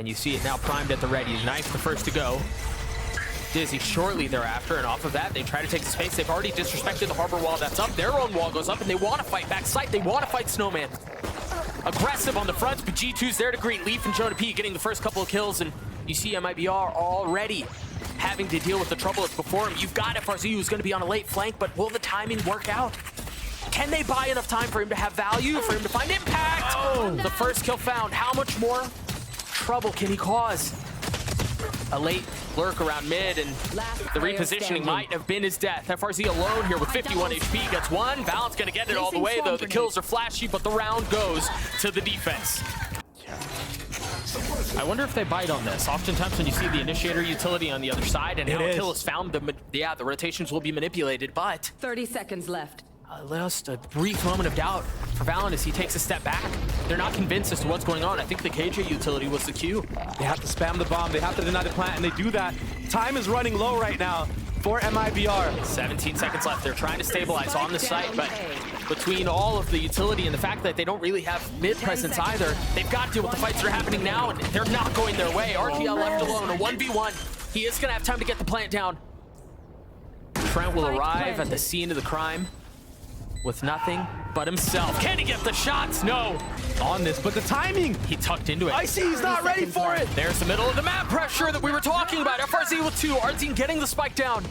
And you see it now primed at the ready. Knife the first to go. Dizzy shortly thereafter, and off of that, they try to take the space. They've already disrespected the harbor wall that's up. Their own wall goes up, and they want to fight back sight. They want to fight Snowman. Aggressive on the front, but G2's there to greet. Leaf and Jonah P getting the first couple of kills, and you see MIBR already having to deal with the trouble that's before him. You've got FRZ who's going to be on a late flank, but will the timing work out? Can they buy enough time for him to have value, for him to find impact? Oh, the first kill found. How much more trouble can he cause? A late lurk around mid, and the repositioning might have been his death. FRZ alone here with 51 HP gets one. Valorant's gonna get it all the way, though. The kills are flashy, but the round goes to the defense. I wonder if they bite on this. Oftentimes when you see the initiator utility on the other side and how a kill is found, the rotations will be manipulated, but 30 seconds left. Just a brief moment of doubt for Valorant as he takes a step back. They're not convinced as to what's going on. I think the KJ utility was the cue. They have to spam the bomb. They have to deny the plant, and they do that. Time is running low right now for MIBR. 17 seconds left. They're trying to stabilize on the site, but between all of the utility and the fact that they don't really have mid presence either, they've got to deal with the fights that are happening now, and they're not going their way. RGL left alone, a 1v1. He is going to have time to get the plant down. Trent will arrive at the scene of the crime with nothing but himself. Can he get the shots? No. On this, but the timing! He tucked into it. I see he's not ready for it! There's the middle of the map pressure that we were talking about. FRZ with 2, Artine getting the spike down.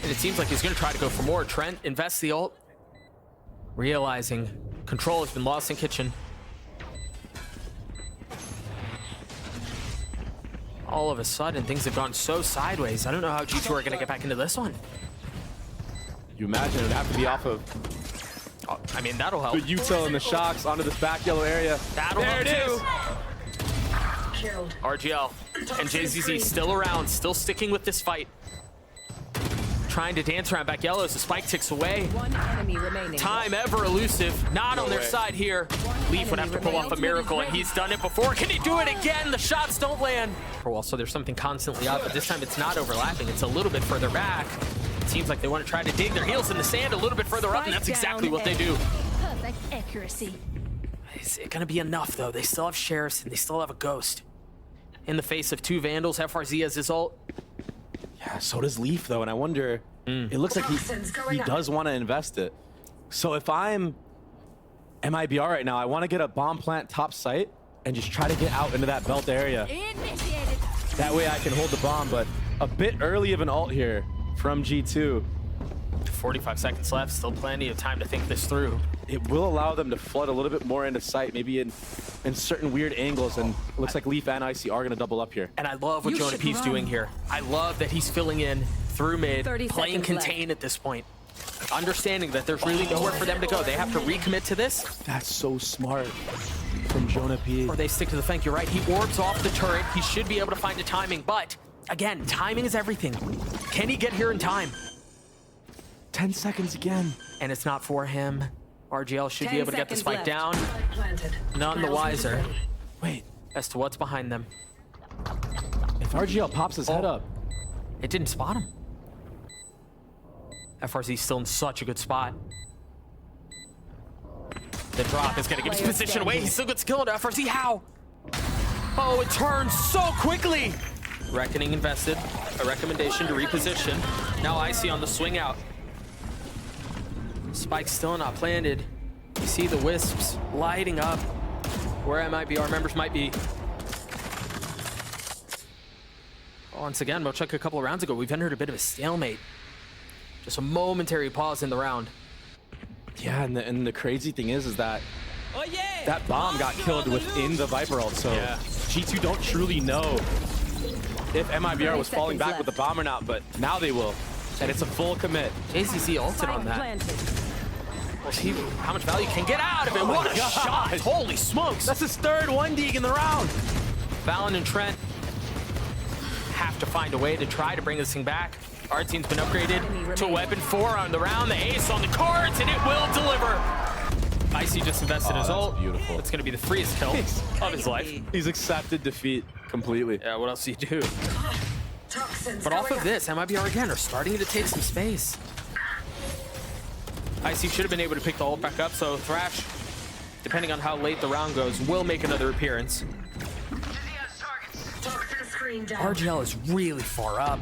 And it seems like he's gonna try to go for more. Trent invests the ult, realizing control has been lost in kitchen. All of a sudden, things have gone so sideways. I don't know how G2 are gonna get back into this one. You imagine it would have to be off of I mean, that'll help. the util and the shocks onto this back yellow area. That'll help too. RGL and JZZ still around, still sticking with this fight. Trying to dance around back yellow as the spike ticks away. One enemy remaining. Time ever elusive, not on their side here. Leaf would have to pull off a miracle, and he's done it before. Can he do it again? The shots don't land. Well, so there's something constantly up, but this time it's not overlapping. It's a little bit further back. It seems like they want to try to dig their heels in the sand a little bit further up, and that's exactly what they do. Perfect accuracy. Is it gonna be enough though? They still have Sheriffs and they still have a Ghost. In the face of 2 Vandals, FRZ has his ult. Yeah, so does Leaf though, and I wonder, it looks like he does want to invest it. So if I'm MIBR right now, I want to get a bomb plant top site and just try to get out into that belt area. Initiated. That way I can hold the bomb, but a bit early of an ult here from G2. 45 seconds left, still plenty of time to think this through. It will allow them to flood a little bit more into sight, maybe in certain weird angles, and it looks like Leaf and Icy are going to double up here. And I love what Jonah P's doing here. I love that he's filling in through mid, 30 playing contain at this point. Understanding that there's really nowhere for them to go. They have to recommit to this. That's so smart from Jonah P. Or they stick to the flank. You're right, he orbs off the turret. He should be able to find the timing, but again, timing is everything. Can he get here in time? 10 seconds again. And it's not for him. RGL should be able to get the spike down. Planted. None the wiser Wait, as to what's behind them. if RGL pops his head up. It didn't spot him. FRZ's still in such a good spot. The drop is gonna give his position away. He still gets killed. FRZ, how? Oh, it turns so quickly. Reckoning invested. A recommendation to reposition. Now Icy on the swing out. Spike's still not planted. You see the wisps lighting up where MIBR members might be. Once again, much like a couple of rounds ago, we've entered a bit of a stalemate. Just a momentary pause in the round. Yeah, and the crazy thing is that that bomb got killed within the Viper ult, so G2 don't truly know if MIBR was falling back with the bomb or not, but now they will. And it's a full commit. JCC ulted on that. We'll see how much value can get out of it. What a shot! Holy smokes! That's his third 1D in the round. Valen and Trent have to find a way to try to bring this thing back. Our team's been upgraded to a weapon 4 on the round. The ace on the cards, and it will deliver. Icy just invested his ult. Beautiful. It's going to be the freest kill of his life. He's accepted defeat completely. Yeah, what else do you do? But off of this, MIBR again are starting to take some space. Icy should have been able to pick the ult back up, so Thrash, depending on how late the round goes, will make another appearance. RGL is really far up.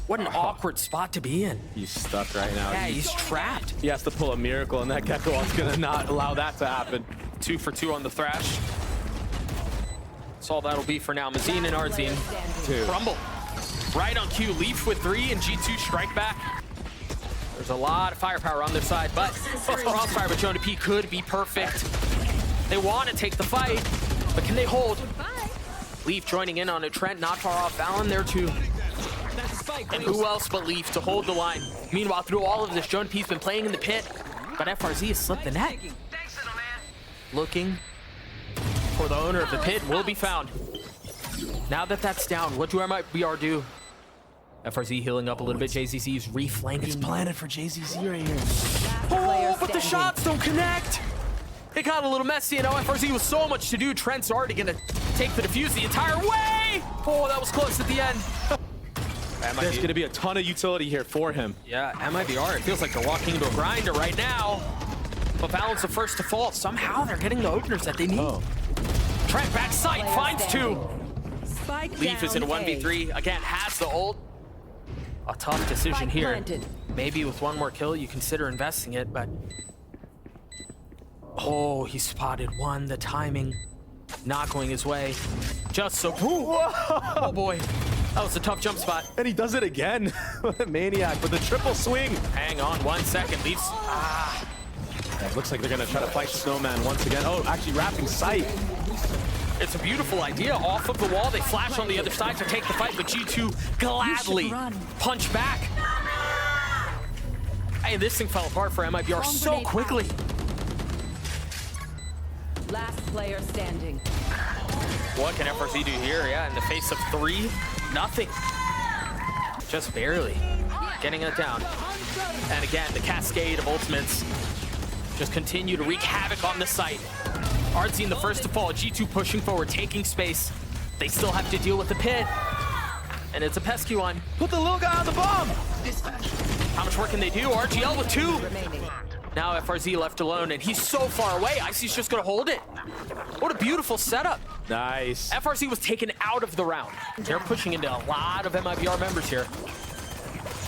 What an awkward spot to be in. He's stuck right now. Yeah, he's trapped. He has to pull a miracle, and that Gecko is gonna not allow that to happen. 2 for 2 on the Thrash. That's all that'll be for now. Mazine and Arzine. Crumble. Right on cue. Leaf with 3 and G2 strike back. There's a lot of firepower on their side, but Crossfire with Jonah P could be perfect. They want to take the fight, but can they hold? Leaf joining in on a Trent, not far off. Valen there too. And who else but Leaf to hold the line? Meanwhile, through all of this, Jonah P's been playing in the pit, but FRZ has slipped the net. Looking for the owner of the pit will be found. Now that that's down, what do MIBR do? FRZ healing up a little bit. JZZ is reflanking. It's planted for JZZ right here. Oh, but the shots don't connect. It got a little messy, and now FRZ with so much to do. Trent's already gonna take the defuse the entire way. Oh, that was close at the end. There's gonna be a ton of utility here for him. Yeah, MIBR, it feels like they're walking into a grinder right now. But Valen's the first to fall. Somehow they're getting the openers that they need. Oh. Trent back sight, finds 2. Spike Leaf is in a 1v3. Again, has the ult. A tough decision here. Planted. Maybe with one more kill, you consider investing it, but... Oh, he spotted 1. The timing not going his way. Just so... Oh, boy. That was a tough jump spot. And he does it again. Maniac with the triple swing. Hang on 1 second. Leafs... It looks like they're gonna try to fight Snowman once again. Oh, actually wrapping sight. It's a beautiful idea. Off of the wall, they flash on the other side to take the fight, but G2 gladly punch back. Hey, this thing fell apart for MIBR so quickly. Last player standing. What can FRZ do here? Yeah, in the face of 3, nothing. Just barely getting it down. And again, the cascade of ultimates just continue to wreak havoc on the site. Arzine the first to fall. G2 pushing forward, taking space. They still have to deal with the pit. And it's a pesky one. Put the little guy on the bomb. How much work can they do? RGL with 2. Remaining. Now FRZ left alone, and he's so far away. Icy's just gonna hold it. What a beautiful setup. Nice. FRZ was taken out of the round. They're pushing into a lot of MIBR members here.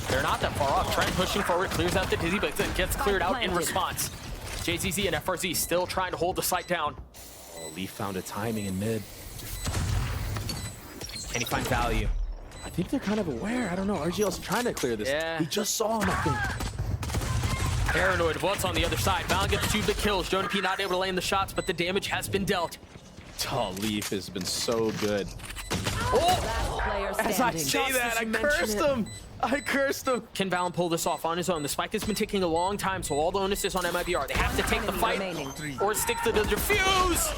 They're not that far off. Trent pushing forward, clears out the Dizzy, but it gets cleared out in response. JZZ and FRZ still trying to hold the site down. Oh, Leaf found a timing in mid. Can he find value? I think they're kind of aware. I don't know. RGL's trying to clear this. Yeah. He just saw him, I think. Paranoid, what's on the other side? Valen gets 2 big kills. Jonah P not able to land the shots, but the damage has been dealt. Oh, Leaf has been so good. Oh! Last player As I standing. say that, I you mention cursed it. him. I cursed him. Can Valen pull this off on his own? The spike has been taking a long time, so all the onus is on MIBR. They have to take the fight or stick to the defuse.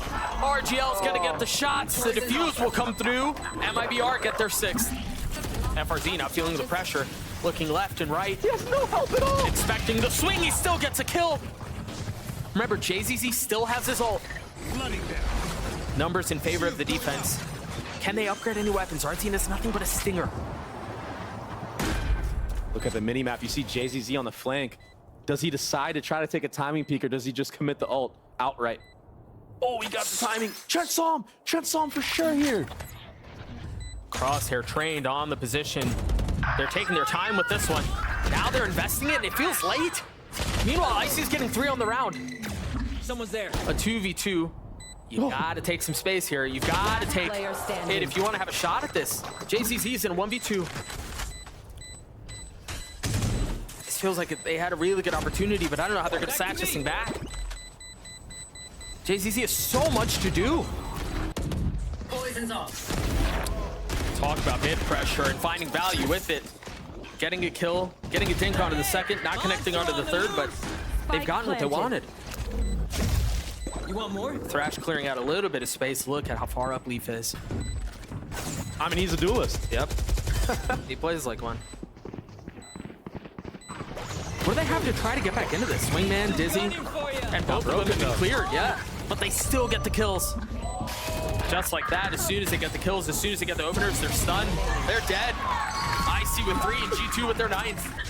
RGL's gonna get the shots. The defuse will come through. MIBR get their 6th. FRZ not feeling the pressure. Looking left and right. He has no help at all. Expecting the swing. He still gets a kill. Remember, JZZ still has his ult. Numbers in favor of the defense. Can they upgrade any weapons? Arzine is nothing but a stinger. Look at the mini-map. You see JZZ on the flank. Does he decide to try to take a timing peek, or does he just commit the ult outright? Oh, he got the timing. Trent saw him. Trent saw him for sure here. Crosshair trained on the position. They're taking their time with this one. Now they're investing it, and it feels late. Meanwhile, Icy's getting 3 on the round. Someone's there. A 2v2. You've got to take some space here. You've got to take it if you want to have a shot at this. JZZ's in a 1v2. This feels like they had a really good opportunity, but I don't know how they're going to snatch this thing back. JZZ has so much to do. Poison's off. Talk about mid pressure and finding value with it. Getting a kill, getting a dink onto the second, not connecting onto the third, but they've gotten what they wanted. You want more? Thrash clearing out a little bit of space. Look at how far up Leaf is. I mean, he's a duelist. Yep. He plays like one. What do they have to try to get back into this? Swingman, Dizzy, and both of them have been cleared, yeah. But they still get the kills. Just like that, as soon as they get the kills, as soon as they get the openers, they're stunned. They're dead. IC with 3 and G2 with their 9th.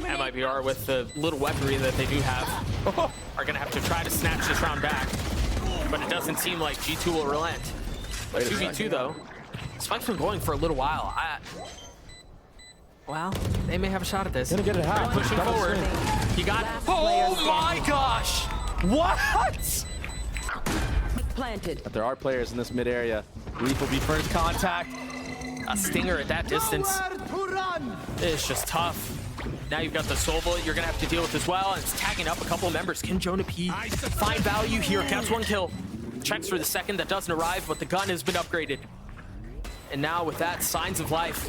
MIBR with the little weaponry that they do have are going to have to try to snatch this round back. but it doesn't seem like G2 will relent. But 2v2 though, Spike's been going for a little while. Well, they may have a shot at this. Gonna get it high. Pushing forward. He got. Oh my gosh! What? Planted. But there are players in this mid area. Leaf will be first contact. A stinger at that distance. It's just tough. Now you've got the soul bullet you're gonna have to deal with as well, and it's tagging up a couple of members. Can Jonah P find value here? Gets one kill. Checks for the second, that doesn't arrive, but the gun has been upgraded. And now with that, signs of life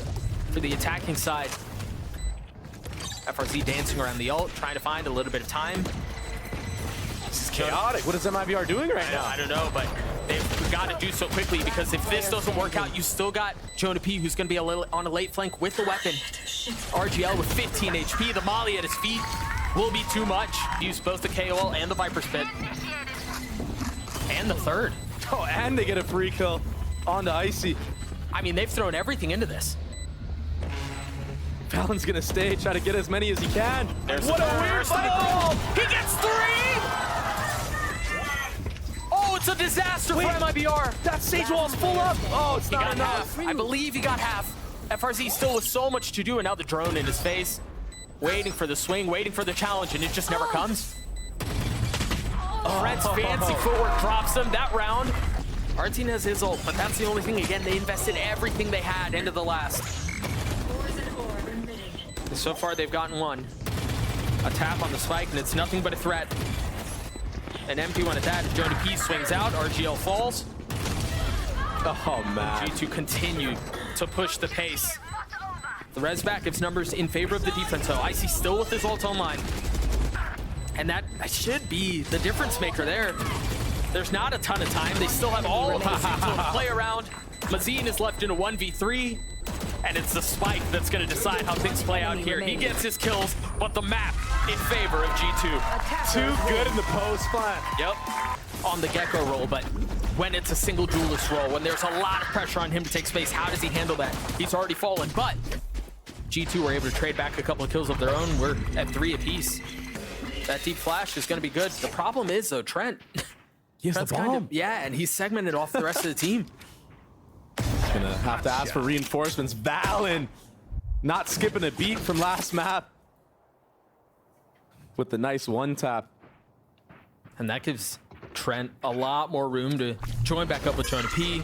for the attacking side. FRZ dancing around the ult, trying to find a little bit of time. This is chaotic. What is MIBR doing right now? I don't know, but they've got to do so quickly, because if this doesn't work out, you still got Jonah P, who's going to be on a late flank with the weapon. RGL with 15 HP. The molly at his feet will be too much. Use both the KOL and the Viper Spit. And the third. Oh, and they get a free kill on the Icy. I mean, they've thrown everything into this. Valen's gonna stay, try to get as many as he can. There's what a weird ball! He gets 3! Oh, it's a disaster for MIBR. That stage wall's full up. Oh, it's He not got enough. half. I believe he got half. FRZ still with so much to do, and now the drone in his face. Waiting for the swing, waiting for the challenge, and it just never comes. Fred's fancy footwork drops him that round. Artine has his ult, but that's the only thing. Again, they invested everything they had into the last. So far, they've gotten one. A tap on the spike, and it's nothing but a threat. An empty one at that. Jonah P swings out. RGL falls. Oh, man. G2 continue to push the pace. The res back gives numbers in favor of the defense, though. Icy still with his ult online. And that should be the difference maker there. There's not a ton of time. They still have all of the season to play around. Mazine is left in a 1v3. And it's the spike that's going to decide how things play out here. He gets his kills, but the map in favor of G2. Too good in the post plant. Yep, on the Gecko roll, but when it's a single duelist roll, when there's a lot of pressure on him to take space, how does he handle that? He's already fallen, but G2 were able to trade back a couple of kills of their own. We're at 3 apiece. That deep flash is going to be good. The problem is, though, Trent. He has the bomb. Yeah, and he's segmented off the rest of the team. Gonna have to ask for reinforcements. Valen not skipping a beat from last map with the nice one tap. And that gives Trent a lot more room to join back up with Jonah P.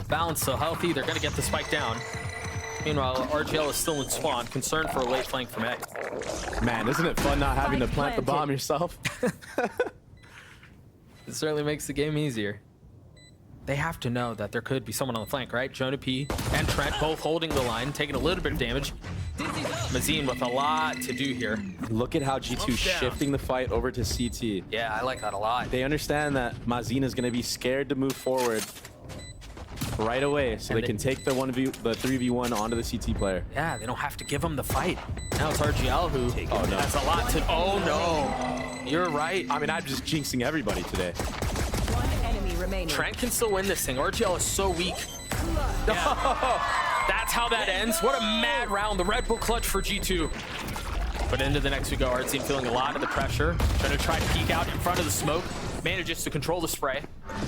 Valen's still healthy. They're going to get the spike down. Meanwhile, RGL is still in spawn, concerned for a late flank from A. Man, isn't it fun not having to plant the bomb yourself? It certainly makes the game easier. They have to know that there could be someone on the flank, right? Jonah P and Trent both holding the line, taking a little bit of damage. Mazine with a lot to do here. Look at how G2 shifting the fight over to CT. Yeah, I like that a lot. They understand that Mazine is going to be scared to move forward right away, so they can take the 3v1 onto the CT player. Yeah, they don't have to give him the fight. Now it's RGL who has a lot to... Oh, no. You're right. I mean, I'm just jinxing everybody today. Trent can still win this thing. RGL is so weak. Yeah. That's how that ends. What a mad round. The Red Bull clutch for G2. But into the next we go. Artine feeling a lot of the pressure. Trying to try to peek out in front of the smoke. Manages to control the spray.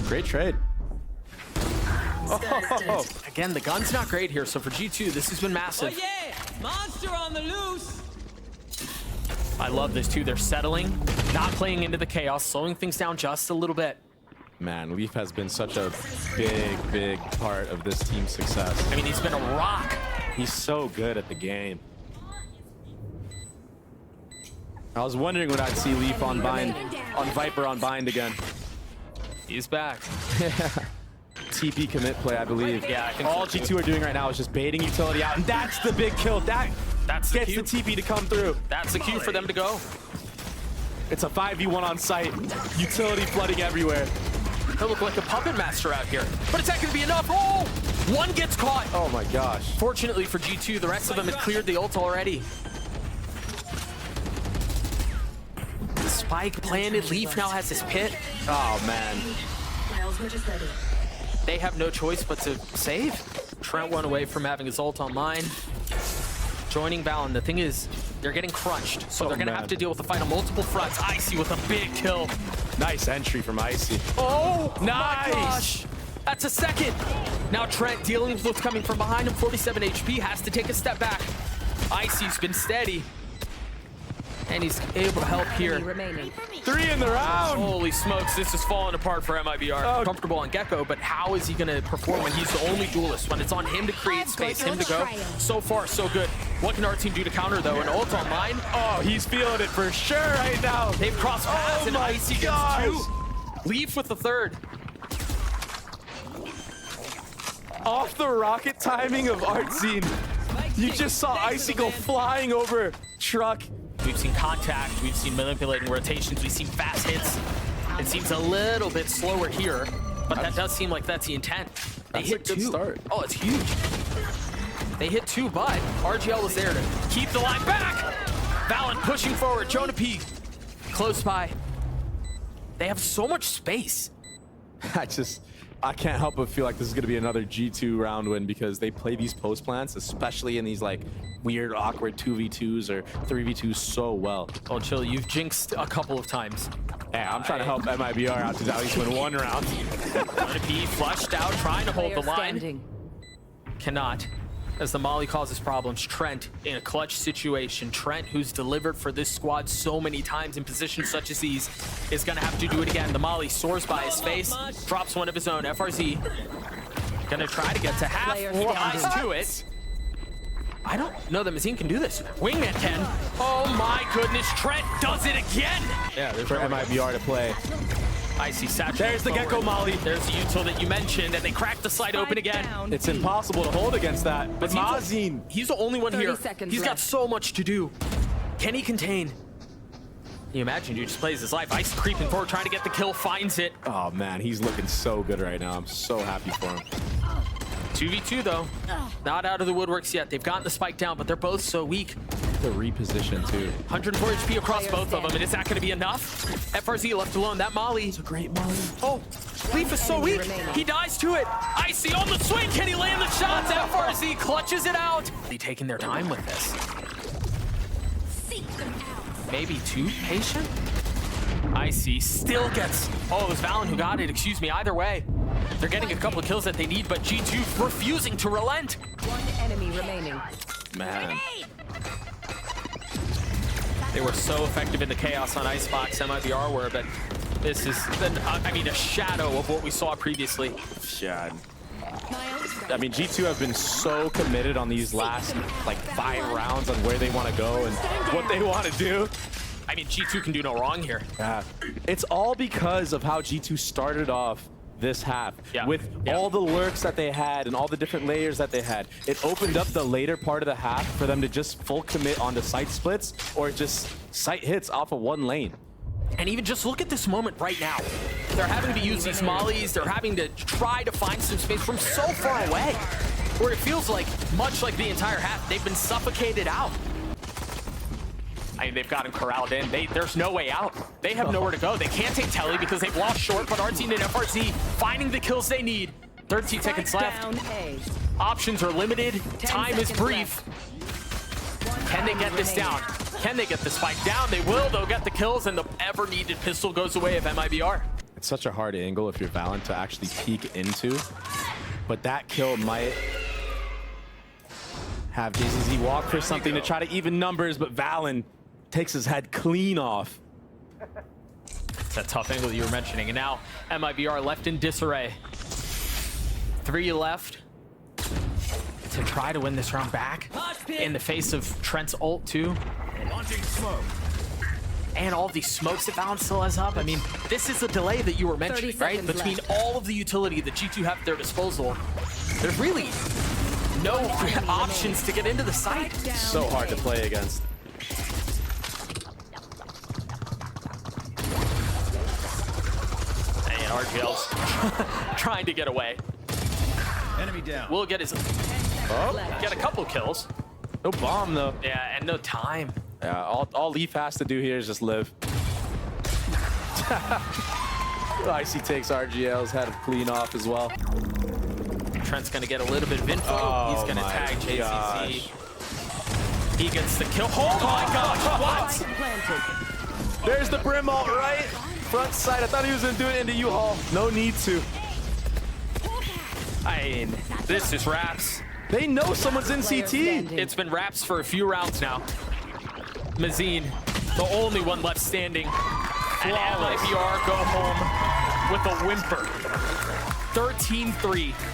Great trade. Oh. Again, the gun's not great here. So for G2, this has been massive. Oh yeah! Monster on the loose! I love this too. They're settling, not playing into the chaos, slowing things down just a little bit. Man, Leaf has been such a big part of this team's success. I mean, he's been a rock. He's so good at the game. I was wondering when I'd see Leaf on bind, on Viper on bind again. He's back. TP commit play, I believe. Yeah, I think all so, G2 are doing right now is just baiting utility out, and that's the big kill. That's the cue. the TP to come through. That's the cue for them to go. It's a 5v1 on site. Utility flooding everywhere. He'll look like a puppet master out here. But it's not going to be enough. Oh! One gets caught. Oh my gosh. Fortunately for G2, the rest of them had cleared the ult already. The spike planted. Leaf now has his pit. Oh man. They have no choice but to save. Trent went away from having his ult online. Joining Valen. The thing is, they're getting crunched. So they're going to have to deal with the fight on multiple fronts. Icy with a big kill. Nice entry from Icy. Oh, Nice. my gosh. That's a second. Now Trent dealing with what's coming from behind him. 47 HP, has to take a step back. Icy's been steady. And he's able to help here. Remaining. 3 in the round. Holy smokes, this is falling apart for MIBR. Comfortable on Gecko, but how is he going to perform when he's the only duelist? When it's on him to create space, him to go. So far, so good. What can our team do to counter, though? An ult online? Oh, he's feeling it for sure right now. They've crossed paths, and Icy gets 2. Leaf with the 3rd. Off the rocket timing of Artsine. You just saw Icy go flying over truck. We've seen contact, we've seen manipulating rotations, we've seen fast hits. It seems a little bit slower here, but that does seem like that's the intent. They That's hit a good 2. start. Oh, it's huge. They hit 2, but RGL was there to keep the line back. Valorant pushing forward, Jonah P close by. They have so much space. I can't help but feel like this is going to be another G2 round win because they play these post plants, especially in these like weird, awkward 2v2s or 3v2s so well. Oh, chill, you've jinxed a couple of times. Yeah, I'm trying to help MIBR out to at least win 1 round. Jonah P flushed out, trying to hold the line. Standing. Cannot. As the Molly causes problems, Trent in a clutch situation. Trent, who's delivered for this squad so many times in positions such as these, is going to have to do it again. The Molly soars by his face, drops one of his own. FRZ going to try to get to half, rise to it. I don't know that Mazine can do this. Wingman can. Oh my goodness, Trent does it again. Yeah, there's For MIBR to play. Icy saturated. There's the forward. Gecko Molly. There's the util that you mentioned, and they cracked the site open again. It's impossible to hold against that. But Mazine. He's the only one 30 here. seconds He's got left. so much to do. Can he contain? Can you imagine, dude just plays his life. Ice creeping forward, trying to get the kill, finds it. Oh man, he's looking so good right now. I'm so happy for him. 2v2 though. Not out of the woodworks yet. They've gotten the spike down, but they're both so weak. The reposition too. 104 HP across both of them, and is that going to be enough? FRZ left alone. That Molly. It's a great Molly. Oh, Leaf is so weak. He dies to it. Icy on the swing. Can he land the shots? FRZ clutches it out. They taking their time with this. Maybe too patient? Icy still gets... Oh, it was Valen who got it. Excuse me. Either way, they're getting a couple of kills that they need, but G2 refusing to relent. 1 enemy remaining. Man. They were so effective in the chaos on Icebox, MIBR were, but this is, a shadow of what we saw previously. Yeah. I mean, G2 have been so committed on these last, like, 5 rounds on where they want to go and what they want to do. I mean, G2 can do no wrong here. Yeah. It's all because of how G2 started off this half with all the lurks that they had and all the different layers that they had. It opened up the later part of the half for them to just full commit onto site splits or just site hits off of 1 lane. And even just look at this moment right now. They're having to use these mollies. They're having to try to find some space from so far away, where it feels like, much like the entire half, they've been suffocated out. I mean, they've got him corralled in. There's no way out. They have nowhere to go. They can't take Telly because they've lost short, but Artsine and FRZ finding the kills they need. 13 seconds left. Options are limited. Time is brief. Can they get this down? Can they get the spike down? They will. They'll get the kills, and the ever-needed pistol goes away of MIBR. It's such a hard angle if you're Valorant to actually peek into, but that kill might have JZZ walk for something to try to even numbers, but Valen takes his head clean off. It's that tough angle that you were mentioning, and now MIBR left in disarray. 3 left to try to win this round back in the face of Trent's ult too. And all these smokes that Valen still has up. I mean, this is the delay that you were mentioning, right? Between all of the utility that G2 have at their disposal, there's really no options to get into the site. So hard to play against. And RGL's trying to get away. Enemy down. Will get his... get a couple kills. No bomb though. Yeah, and no time. Yeah, all Leaf has to do here is just live. Icy takes RGL's head clean off as well. Trent's gonna get a little bit of info. Oh, he's gonna tag JCZ. gosh. He gets the kill. Oh my gosh, what? There's the Brim ult, right? front side. I thought he was gonna do it into U-Haul. No need to. I mean, this is Raps. They know someone's in Player CT. standing. It's been Raps for a few rounds now. Mazine, the only one left standing. And MIBR go home with a whimper. 13-3.